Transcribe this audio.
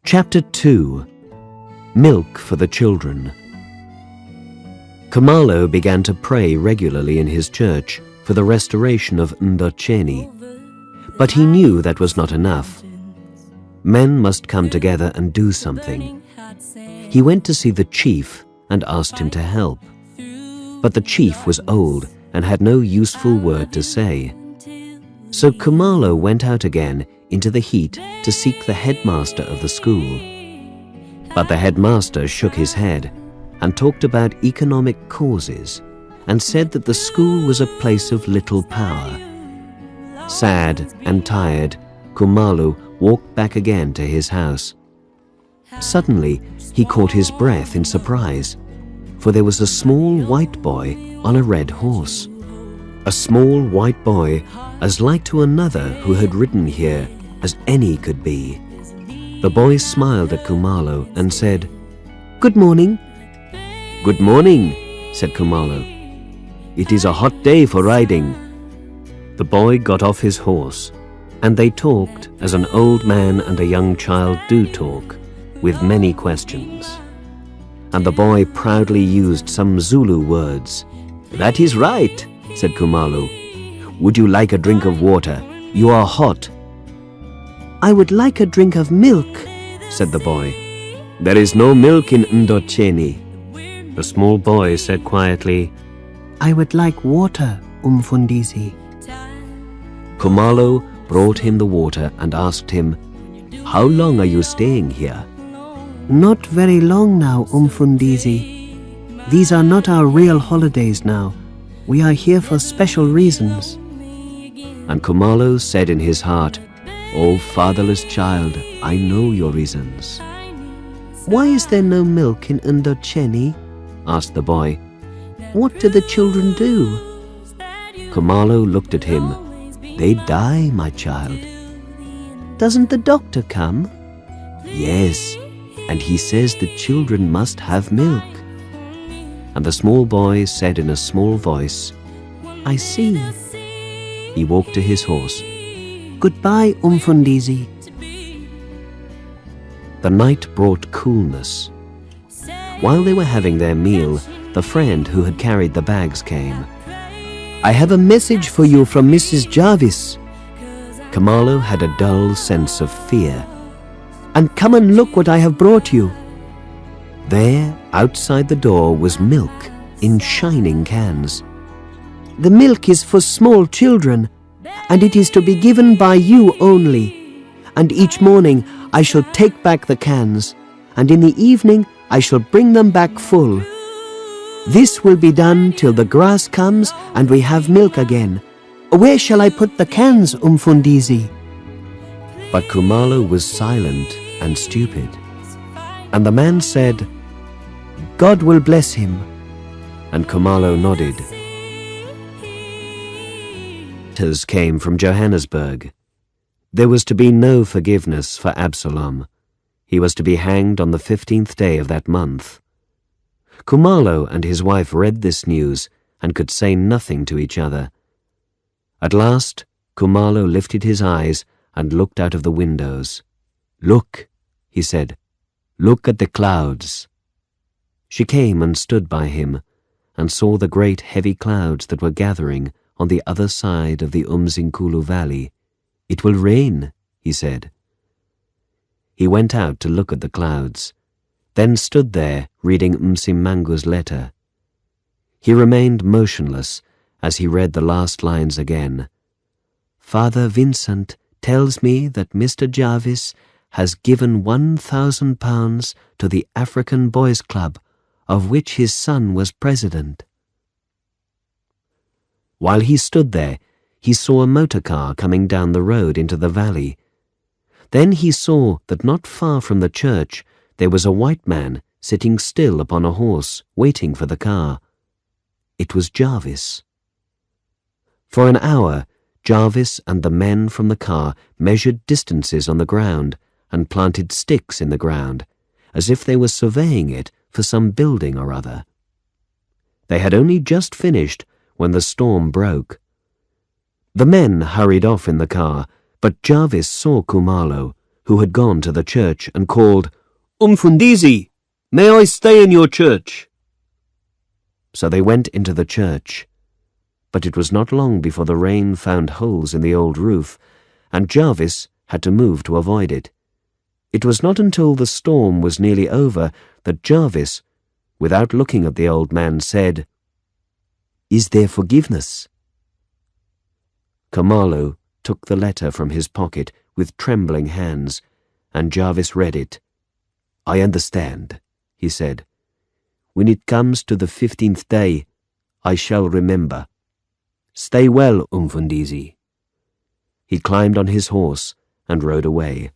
Chapter 2. Milk for the Children. Khumalo began to pray regularly in his church for the restoration of Ndocheni, but he knew that was not enough. Men must come together and do something. He went to see the chief and asked him to help. But the chief was old and had no useful word to say. So Khumalo went out again into the heat to seek the headmaster of the school. But the headmaster shook his head and talked about economic causes and said that the school was a place of little power. Sad and tired, Khumalo walked back again to his house. Suddenly, he caught his breath in surprise, for there was a small white boy on a red horse. A small white boy, as like to another who had ridden here as any could be. The boy smiled at Khumalo and said, "Good morning." "Good morning," said Khumalo. "It is a hot day for riding." The boy got off his horse, and they talked as an old man and a young child do talk, with many questions. And the boy proudly used some Zulu words. "That is right," said Khumalo. "Would you like a drink of water? You are hot." "I would like a drink of milk," said the boy. "There is no milk in Ndocheni." The small boy said quietly, "I would like water, Umfundisi." Khumalo brought him the water and asked him, "How long are you staying here?" "Not very long now, Umfundisi. These are not our real holidays now. We are here for special reasons." And Khumalo said in his heart, "O fatherless child, I know your reasons." "Why is there no milk in Ndocheni?" asked the boy. "What do the children do?" Khumalo looked at him. "They die, my child." "Doesn't the doctor come?" "Yes, and he says the children must have milk." And the small boy said in a small voice, "I see." He walked to his horse. "Goodbye, Umfundisi." The night brought coolness. While they were having their meal, the friend who had carried the bags came. "I have a message for you from Mrs. Jarvis." Khumalo had a dull sense of fear. "And come and look what I have brought you." There, outside the door, was milk in shining cans. "The milk is for small children, and it is to be given by you only. And each morning I shall take back the cans, and in the evening I shall bring them back full. This will be done till the grass comes and we have milk again. Where shall I put the cans, Umfundisi?" But Khumalo was silent and stupid. And the man said, "God will bless him." And Khumalo nodded. Letters came from Johannesburg. There was to be no forgiveness for Absalom. He was to be hanged on the 15th day of that month. Khumalo and his wife read this news and could say nothing to each other. At last, Khumalo lifted his eyes and looked out of the windows. "Look," he said, "look at the clouds." She came and stood by him and saw the great heavy clouds that were gathering on the other side of the Umzinkulu valley. "It will rain," he said. He went out to look at the clouds, then stood there reading Msimangu's letter. He remained motionless as he read the last lines again. "Father Vincent tells me that Mr. Jarvis has given £1,000 to the African Boys Club, of which his son was president." While he stood there, he saw a motor car coming down the road into the valley. Then he saw that not far from the church there was a white man sitting still upon a horse, waiting for the car. It was Jarvis. For an hour, Jarvis and the men from the car measured distances on the ground and planted sticks in the ground, as if they were surveying it for some building or other. They had only just finished when the storm broke. The men hurried off in the car, but Jarvis saw Khumalo, who had gone to the church, and called, "Umfundisi, may I stay in your church?" So they went into the church. But it was not long before the rain found holes in the old roof, and Jarvis had to move to avoid it. It was not until the storm was nearly over that Jarvis, without looking at the old man, said, "Is there forgiveness?" Khamalu took the letter from his pocket with trembling hands, and Jarvis read it. "I understand," he said. "When it comes to the 15th day, I shall remember. Stay well, Umfundisi." He climbed on his horse and rode away.